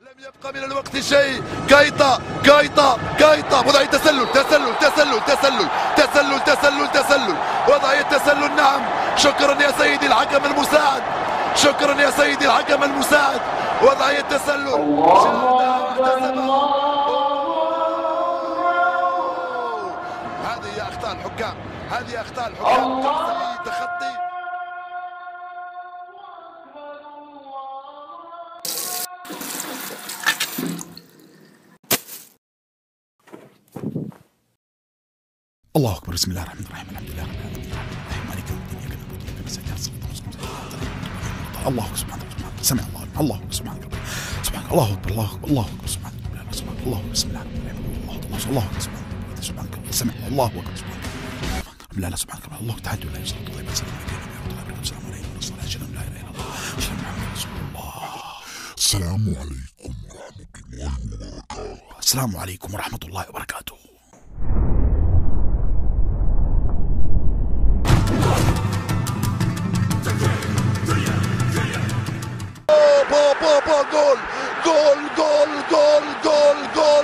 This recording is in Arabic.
لم يبقى من الوقت شيء. كايتا كايتا كايتا وضعية تسلل تسلل تسلل تسلل تسلل تسلل تسلل وضعية تسلل. نعم، شكرا يا سيدي الحكم المساعد، شكرا يا سيدي الحكم المساعد. وضعية تسلل هذه أخطاء الحكام، هذه أخطاء الحكام. تخطي الله اكبر. بسم الله الرحمن الرحيم. الحمد لله رب العالمين مالك يوم الدين. اياك نعبد واياك نستعين اهدنا الصراط المستقيم. الله سبحانه وتعالى سمع الله. الله سبحانه وتعالى سبحان الله اكبر. الله اكبر. الله اكبر. سبحان الله سبحان الله. بسم الله الرحمن الرحيم. الله اكبر. سبحان الله سمع الله اكبر. سبحان الله. لا سبحانك الله تحد لا يصلي الله بس السلام عليكم السلام عليكم ورحمه الله لا اله الا الله سيدنا محمد رسول الله. السلام عليكم ورحمه الله وبركاته. السلام عليكم ورحمه الله وبركاته. جول جول جول جول جول جول